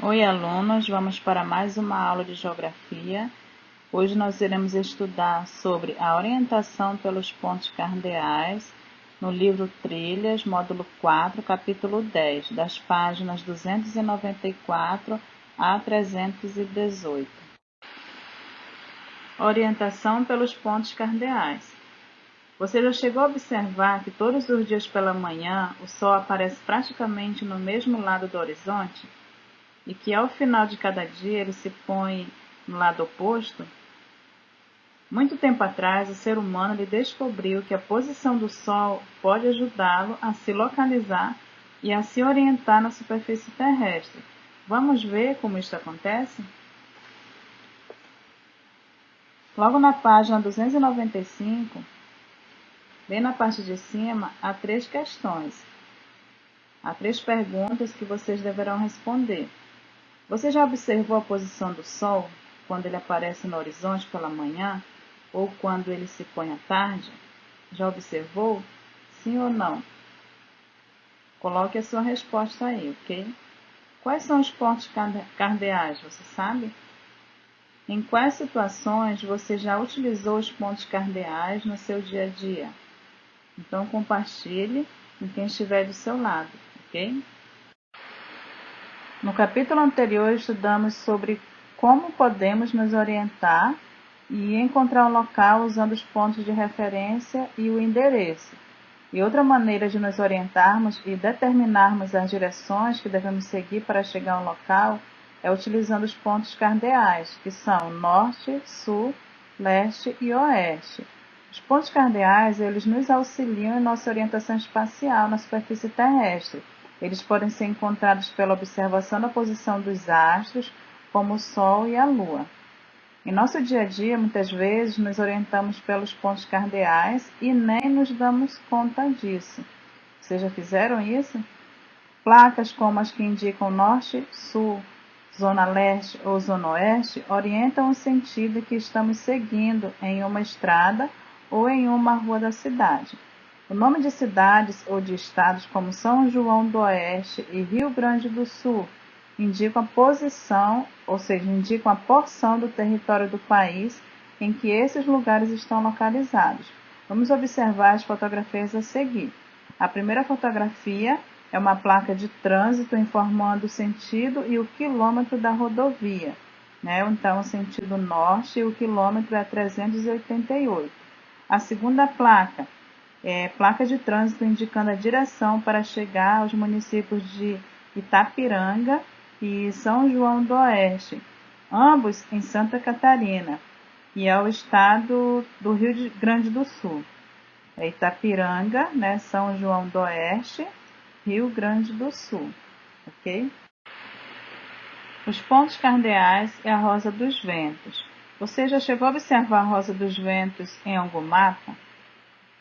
Oi, alunos, vamos para mais uma aula de geografia. Hoje nós iremos estudar sobre a orientação pelos pontos cardeais no livro Trilhas, módulo 4, capítulo 10, das páginas 294 a 318. Orientação pelos pontos cardeais. Você já chegou a observar que todos os dias pela manhã o Sol aparece praticamente no mesmo lado do horizonte? E que ao final de cada dia ele se põe no lado oposto? Muito tempo atrás, o ser humano descobriu que a posição do Sol pode ajudá-lo a se localizar e a se orientar na superfície terrestre. Vamos ver como isso acontece? Logo na página 295, bem na parte de cima, há 3 questões. Há 3 perguntas que vocês deverão responder. Você já observou a posição do Sol quando ele aparece no horizonte pela manhã ou quando ele se põe à tarde? Já observou? Sim ou não? Coloque a sua resposta aí, ok? Quais são os pontos cardeais, você sabe? Em quais situações você já utilizou os pontos cardeais no seu dia a dia? Então compartilhe com quem estiver do seu lado, ok? No capítulo anterior, estudamos sobre como podemos nos orientar e encontrar um local usando os pontos de referência e o endereço. E outra maneira de nos orientarmos e determinarmos as direções que devemos seguir para chegar ao local é utilizando os pontos cardeais, que são norte, sul, leste e oeste. Os pontos cardeais, eles nos auxiliam em nossa orientação espacial na superfície terrestre. Eles podem ser encontrados pela observação da posição dos astros, como o Sol e a Lua. Em nosso dia a dia, muitas vezes, nos orientamos pelos pontos cardeais e nem nos damos conta disso. Vocês já fizeram isso? Placas como as que indicam norte, sul, zona leste ou zona oeste orientam o sentido que estamos seguindo em uma estrada ou em uma rua da cidade. O nome de cidades ou de estados como São João do Oeste e Rio Grande do Sul indicam a posição, ou seja, indicam a porção do território do país em que esses lugares estão localizados. Vamos observar as fotografias a seguir. A primeira fotografia é uma placa de trânsito informando o sentido e o quilômetro da rodovia. Então, o sentido norte e o quilômetro é 388. A segunda placa é placa de trânsito indicando a direção para chegar aos municípios de Itapiranga e São João do Oeste, ambos em Santa Catarina, e ao estado do Rio Grande do Sul. É Itapiranga, São João do Oeste, Rio Grande do Sul, ok? Os pontos cardeais é a Rosa dos Ventos. Você já chegou a observar a Rosa dos Ventos em algum mapa?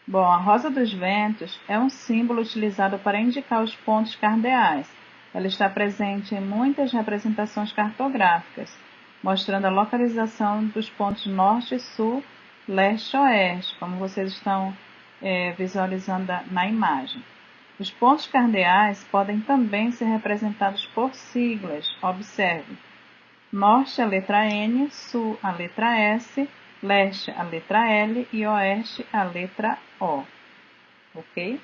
Bom, a Rosa dos Ventos é um símbolo utilizado para indicar os pontos cardeais. Ela está presente em muitas representações cartográficas, mostrando a localização dos pontos norte, sul, leste e oeste, como vocês estão visualizando na imagem. Os pontos cardeais podem também ser representados por siglas. Observe: norte a letra N, sul a letra S, leste a letra L e oeste a letra O. Ok?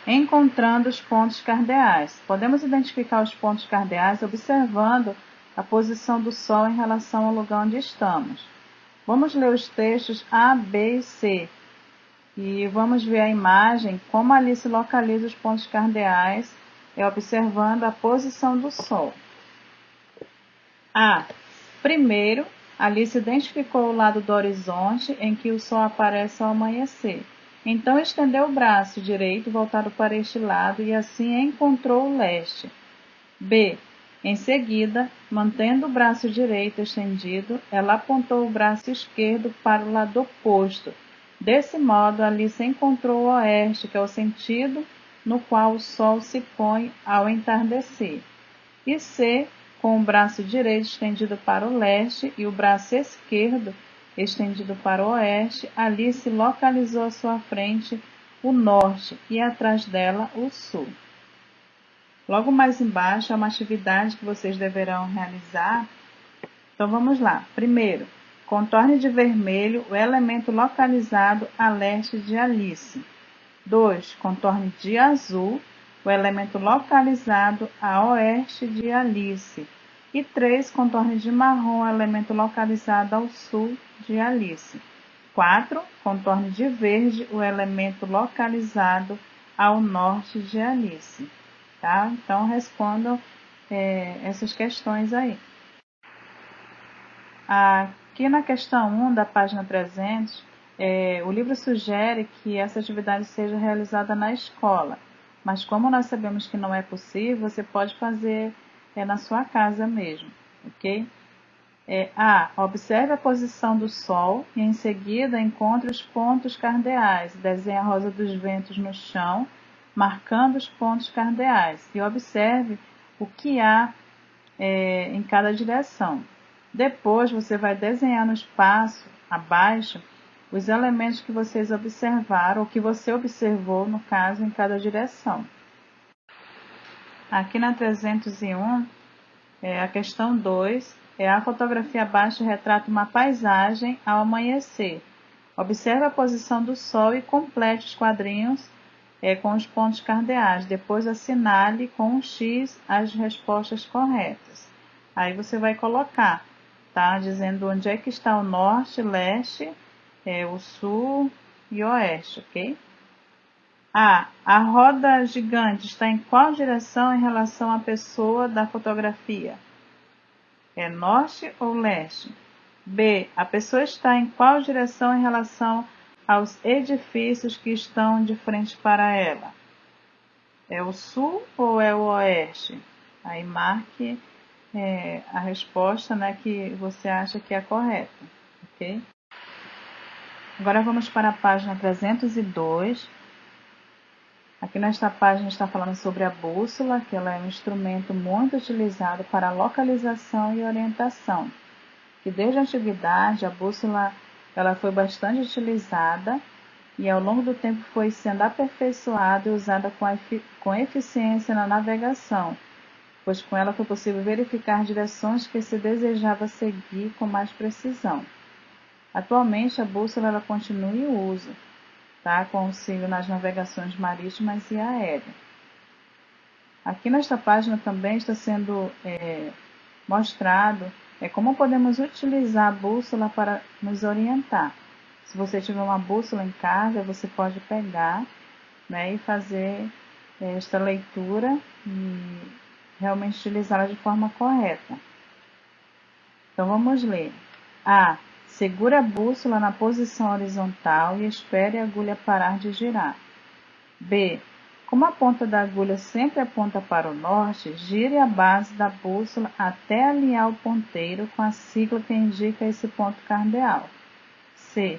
Encontrando os pontos cardeais. Podemos identificar os pontos cardeais observando a posição do Sol em relação ao lugar onde estamos. Vamos ler os textos A, B e C. E vamos ver a imagem, como ali se localiza os pontos cardeais, observando a posição do Sol. A. Primeiro, ali se identificou o lado do horizonte em que o Sol aparece ao amanhecer. Então estendeu o braço direito voltado para este lado e assim encontrou o leste. B. Em seguida, mantendo o braço direito estendido, ela apontou o braço esquerdo para o lado oposto. Desse modo, ali se encontrou o oeste, que é o sentido no qual o Sol se põe ao entardecer. E C, com o braço direito estendido para o leste e o braço esquerdo estendido para o oeste, ali se localizou à sua frente o norte e atrás dela o sul. Logo mais embaixo é uma atividade que vocês deverão realizar. Então vamos lá. Primeiro, contorne de vermelho o elemento localizado a leste de Alice. 2. Contorne de azul o elemento localizado a oeste de Alice. E 3. Contorne de marrom o elemento localizado ao sul de Alice. 4. Contorne de verde o elemento localizado ao norte de Alice. Tá? Então respondam essas questões aí. Aqui na questão 1 da página 300, o livro sugere que essa atividade seja realizada na escola, mas como nós sabemos que não é possível, você pode fazer na sua casa mesmo, ok? A. Observe a posição do Sol e em seguida encontre os pontos cardeais. Desenhe a rosa dos ventos no chão, marcando os pontos cardeais e observe o que há em cada direção. Depois você vai desenhar no espaço abaixo os elementos que vocês observaram ou que você observou, no caso, em cada direção. Aqui na 301, a questão 2, a fotografia abaixo retrata uma paisagem ao amanhecer. Observe a posição do Sol e complete os quadrinhos com os pontos cardeais. Depois assinale com um X as respostas corretas. Aí você vai colocar, tá? Dizendo onde é que está o norte, leste, o sul e oeste, ok? A roda gigante está em qual direção em relação à pessoa da fotografia? É norte ou leste? B. A pessoa está em qual direção em relação aos edifícios que estão de frente para ela? É o sul ou é o oeste? Aí marque a resposta, né, que você acha que é correta, ok? Agora vamos para a página 302. Aqui nesta página está falando sobre a bússola, que ela é um instrumento muito utilizado para localização e orientação. Que desde a antiguidade a bússola ela foi bastante utilizada e ao longo do tempo foi sendo aperfeiçoada e usada com eficiência na navegação, pois com ela foi possível verificar direções que se desejava seguir com mais precisão. Atualmente a bússola ela continua em uso, tá? Com auxílio nas navegações marítimas e aéreas. Aqui nesta página também está sendo mostrado como podemos utilizar a bússola para nos orientar. Se você tiver uma bússola em casa, você pode pegar, né, e fazer esta leitura e realmente utilizá-la de forma correta. Então vamos ler. A. Segure a bússola na posição horizontal e espere a agulha parar de girar. B. Como a ponta da agulha sempre aponta para o norte, gire a base da bússola até alinhar o ponteiro com a sigla que indica esse ponto cardeal. C.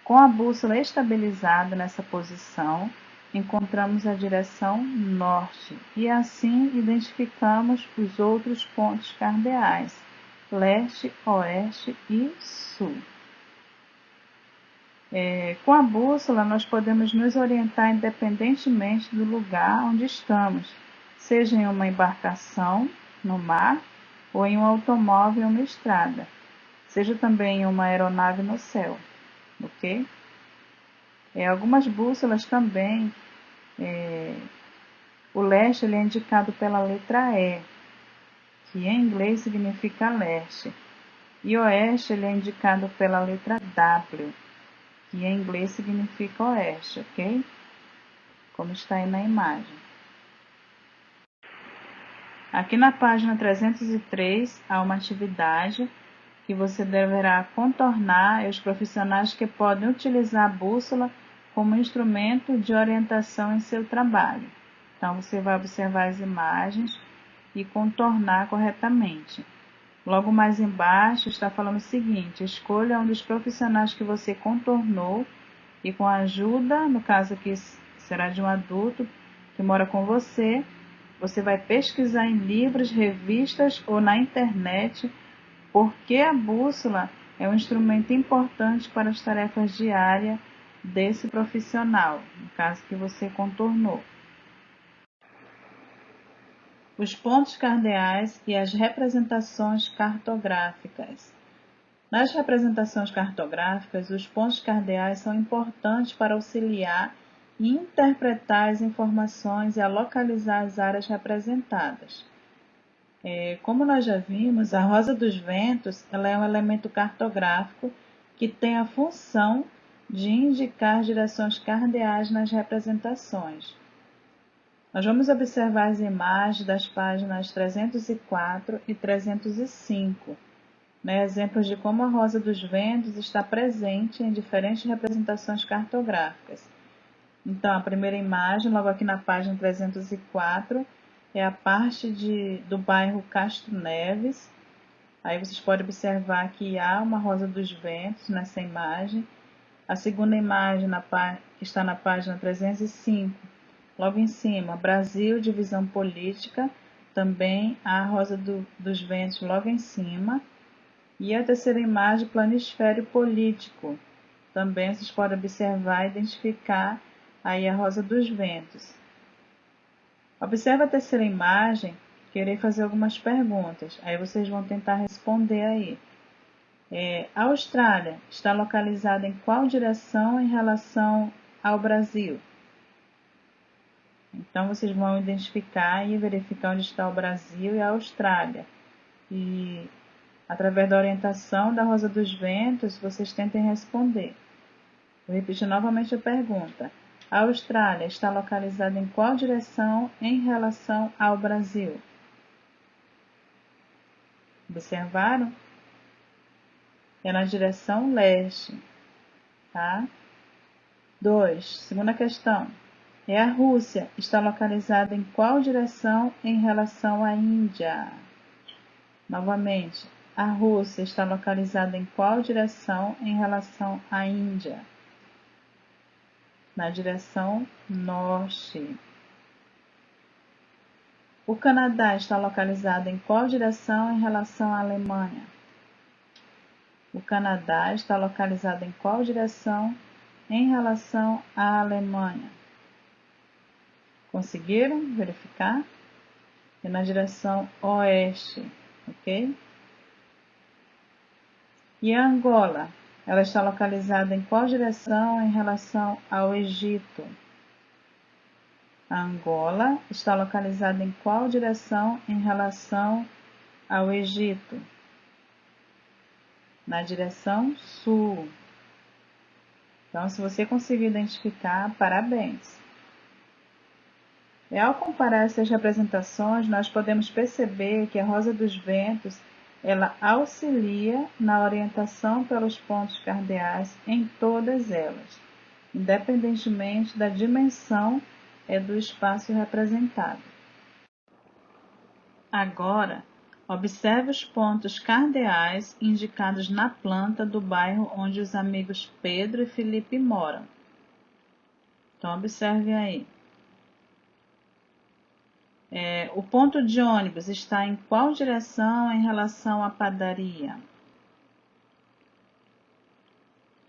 Com a bússola estabilizada nessa posição, encontramos a direção norte e assim identificamos os outros pontos cardeais, leste, oeste e sul. Com a bússola, nós podemos nos orientar independentemente do lugar onde estamos, seja em uma embarcação, no mar, ou em um automóvel ou uma estrada, seja também em uma aeronave no céu, ok? Algumas bússolas também, o leste ele é indicado pela letra E, que em inglês significa leste, e oeste ele é indicado pela letra W, que em inglês significa oeste, ok? Como está aí na imagem. Aqui na página 303 há uma atividade que você deverá contornar os profissionais que podem utilizar a bússola como instrumento de orientação em seu trabalho. Então você vai observar as imagens e contornar corretamente. Logo mais embaixo está falando o seguinte: escolha um dos profissionais que você contornou e com a ajuda, no caso aqui será de um adulto que mora com você, você vai pesquisar em livros, revistas ou na internet por que a bússola é um instrumento importante para as tarefas diárias desse profissional, no caso que você contornou. Os pontos cardeais e as representações cartográficas. Nas representações cartográficas, os pontos cardeais são importantes para auxiliar e interpretar as informações e a localizar as áreas representadas. Como nós já vimos, a rosa dos ventos ela é um elemento cartográfico que tem a função de indicar direções cardeais nas representações. Nós vamos observar as imagens das páginas 304 e 305, exemplos de como a rosa dos ventos está presente em diferentes representações cartográficas. Então, a primeira imagem, logo aqui na página 304, é a parte do bairro Castro Neves. Aí vocês podem observar que há uma rosa dos ventos nessa imagem. A segunda imagem, que está na página 305, logo em cima, Brasil, divisão política, também há a rosa dos ventos logo em cima. E a terceira imagem, planisfério político, também vocês podem observar e identificar aí a rosa dos ventos. Observe a terceira imagem, que eu irei fazer algumas perguntas, aí vocês vão tentar responder aí. A Austrália está localizada em qual direção em relação ao Brasil? Então, vocês vão identificar e verificar onde está o Brasil e a Austrália. E, através da orientação da rosa dos ventos, vocês tentem responder. Vou repetir novamente a pergunta. A Austrália está localizada em qual direção em relação ao Brasil? Observaram? É na direção leste, tá? 2. Segunda questão. A Rússia está localizada em qual direção em relação à Índia? Novamente, a Rússia está localizada em qual direção em relação à Índia? Na direção norte. O Canadá está localizado em qual direção em relação à Alemanha? O Canadá está localizado em qual direção em relação à Alemanha? Conseguiram verificar? É na direção oeste, ok? E a Angola? Ela está localizada em qual direção em relação ao Egito? A Angola está localizada em qual direção em relação ao Egito? Na direção sul. Então, se você conseguir identificar, parabéns. Ao comparar essas representações, nós podemos perceber que a rosa dos ventos ela auxilia na orientação pelos pontos cardeais em todas elas, independentemente da dimensão do espaço representado. Agora, observe os pontos cardeais indicados na planta do bairro onde os amigos Pedro e Felipe moram. Então, observe aí. O ponto de ônibus está em qual direção em relação à padaria?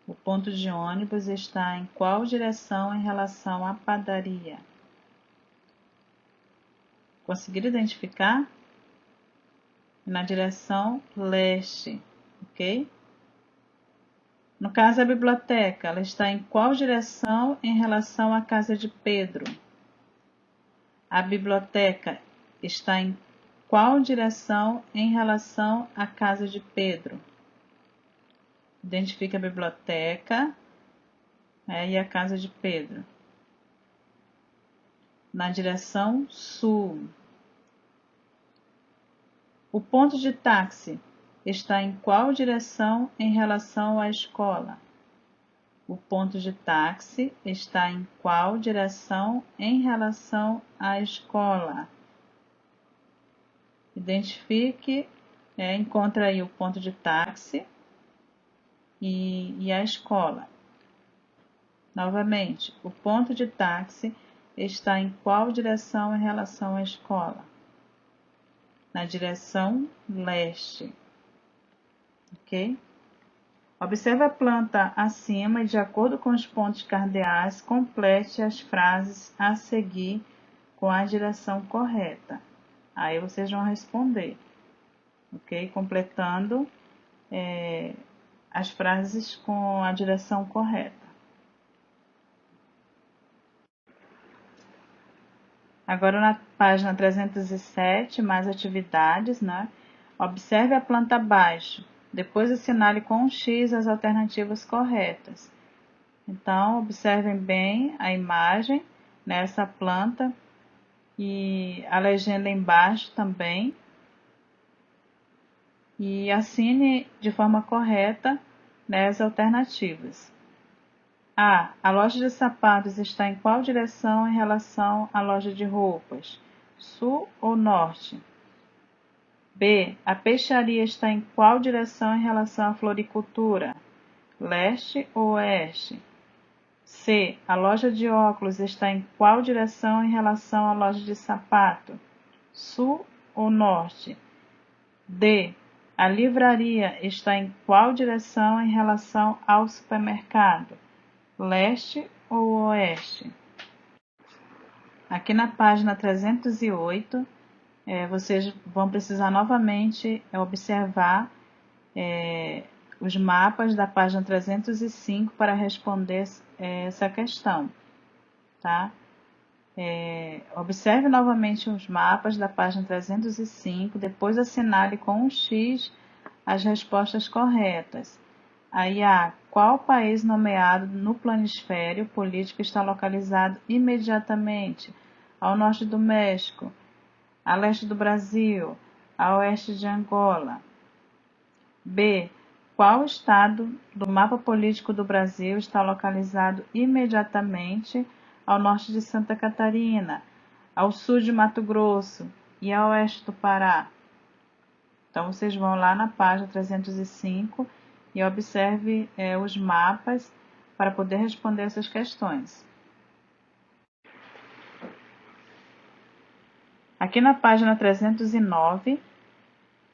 O ponto de ônibus está em qual direção em relação à padaria? Conseguiram identificar? Na direção leste, ok? No caso, a biblioteca, ela está em qual direção em relação à casa de Pedro? A biblioteca está em qual direção em relação à casa de Pedro? Identifique a biblioteca e a casa de Pedro. Na direção sul. O ponto de táxi está em qual direção em relação à escola? O ponto de táxi está em qual direção em relação à escola? Identifique, encontre aí o ponto de táxi e a escola. Novamente, o ponto de táxi está em qual direção em relação à escola? Na direção leste, ok? Observe a planta acima e, de acordo com os pontos cardeais, complete as frases a seguir com a direção correta. Aí vocês vão responder, ok? Completando as frases com a direção correta. Agora na página 307, mais atividades, né? Observe a planta abaixo. Depois assinale com um X as alternativas corretas. Então, observem bem a imagem nessa planta e a legenda embaixo também. E assine de forma correta as alternativas. A loja de sapatos está em qual direção em relação à loja de roupas? Sul ou norte? B. A peixaria está em qual direção em relação à floricultura? Leste ou oeste? C. A loja de óculos está em qual direção em relação à loja de sapato? Sul ou norte? D. A livraria está em qual direção em relação ao supermercado? Leste ou oeste? Aqui na página 308, vocês vão precisar novamente observar os mapas da página 305 para responder essa questão, tá? Observe novamente os mapas da página 305, depois assinale com um X as respostas corretas. Aí qual país nomeado no planisfério político está localizado imediatamente ao norte do México, a leste do Brasil, a oeste de Angola? B. Qual estado do mapa político do Brasil está localizado imediatamente ao norte de Santa Catarina, ao sul de Mato Grosso e a oeste do Pará? Então, vocês vão lá na página 305 e observe os mapas para poder responder essas questões. Aqui na página 309,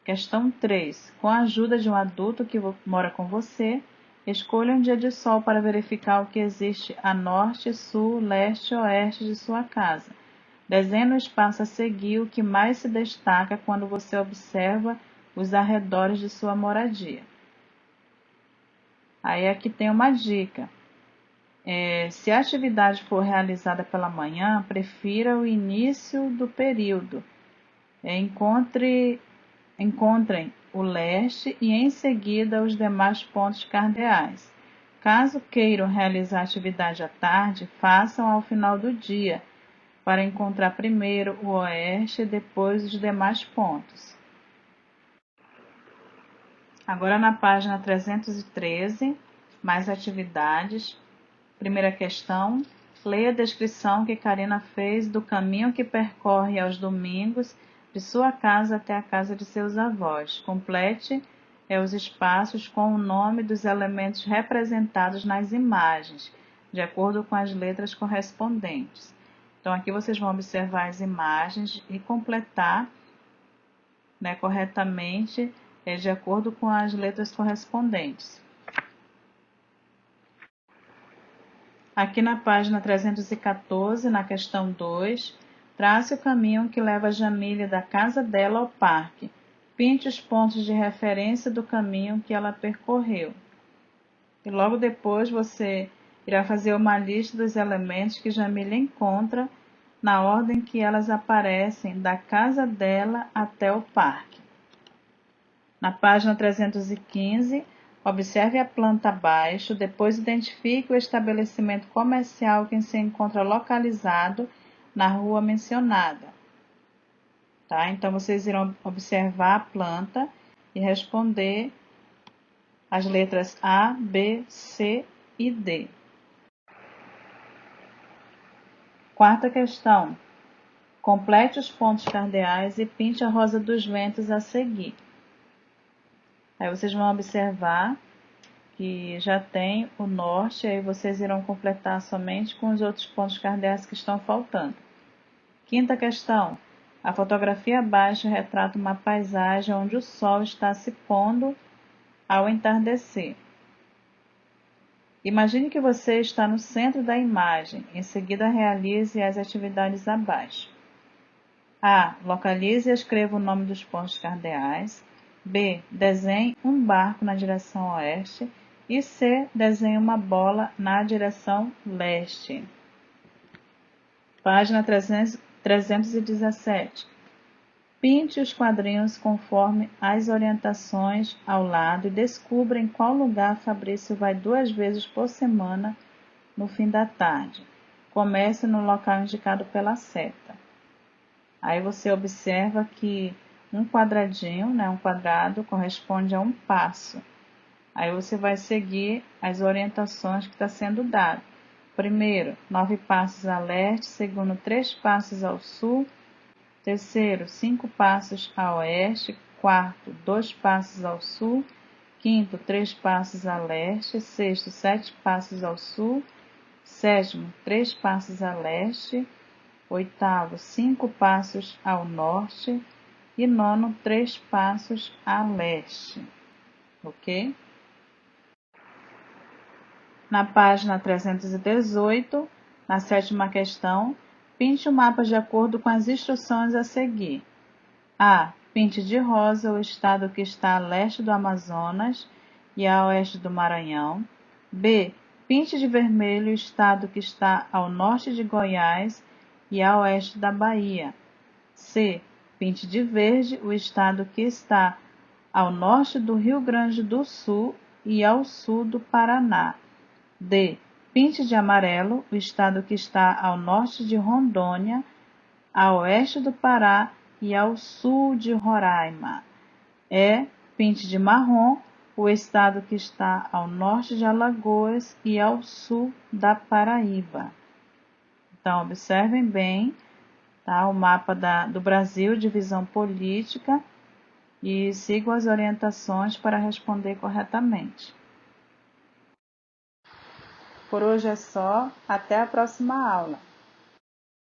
questão 3. Com a ajuda de um adulto que mora com você, escolha um dia de sol para verificar o que existe a norte, sul, leste e oeste de sua casa. Desenhe no espaço a seguir o que mais se destaca quando você observa os arredores de sua moradia. Aí aqui tem uma dica. Se a atividade for realizada pela manhã, prefira o início do período. Encontrem o leste e em seguida os demais pontos cardeais. Caso queiram realizar a atividade à tarde, façam ao final do dia, para encontrar primeiro o oeste e depois os demais pontos. Agora na página 313, mais atividades. Primeira questão, leia a descrição que Karina fez do caminho que percorre aos domingos de sua casa até a casa de seus avós. Complete os espaços com o nome dos elementos representados nas imagens, de acordo com as letras correspondentes. Então, aqui vocês vão observar as imagens e completar corretamente de acordo com as letras correspondentes. Aqui na página 314, na questão 2, trace o caminho que leva a Jamília da casa dela ao parque. Pinte os pontos de referência do caminho que ela percorreu. E logo depois você irá fazer uma lista dos elementos que Jamília encontra na ordem que elas aparecem da casa dela até o parque. Na página 315, observe a planta abaixo, depois identifique o estabelecimento comercial que se encontra localizado na rua mencionada. Tá? Então, vocês irão observar a planta e responder as letras A, B, C e D. Quarta questão. Complete os pontos cardeais e pinte a rosa dos ventos a seguir. Aí vocês vão observar que já tem o norte, aí vocês irão completar somente com os outros pontos cardeais que estão faltando. Quinta questão. A fotografia abaixo retrata uma paisagem onde o sol está se pondo ao entardecer. Imagine que você está no centro da imagem. Em seguida, realize as atividades abaixo. A. Localize e escreva o nome dos pontos cardeais. B. Desenhe um barco na direção oeste. E C. Desenhe uma bola na direção leste. Página 317. Pinte os quadrinhos conforme as orientações ao lado e descubra em qual lugar Fabrício vai 2 vezes por semana no fim da tarde. Comece no local indicado pela seta. Aí você observa que um quadradinho, um quadrado, corresponde a um passo. Aí você vai seguir as orientações que está sendo dado. Primeiro, 9 passos a leste. Segundo, 3 passos ao sul. Terceiro, 5 passos a oeste. Quarto, 2 passos ao sul. Quinto, 3 passos a leste. Sexto, 7 passos ao sul. Sétimo, 3 passos a leste. Oitavo, 5 passos ao norte. E nono, 3 passos a leste. Ok? Na página 318, na 7ª questão, pinte o mapa de acordo com as instruções a seguir. A. Pinte de rosa o estado que está a leste do Amazonas e a oeste do Maranhão. B. Pinte de vermelho o estado que está ao norte de Goiás e a oeste da Bahia. C. Pinte de verde o estado que está ao norte do Rio Grande do Sul e ao sul do Paraná. D. Pinte de amarelo o estado que está ao norte de Rondônia, a oeste do Pará e ao sul de Roraima. E. Pinte de marrom o estado que está ao norte de Alagoas e ao sul da Paraíba. Então, observem bem, tá, o mapa do Brasil, divisão política, e sigam as orientações para responder corretamente. Por hoje é só, até a próxima aula.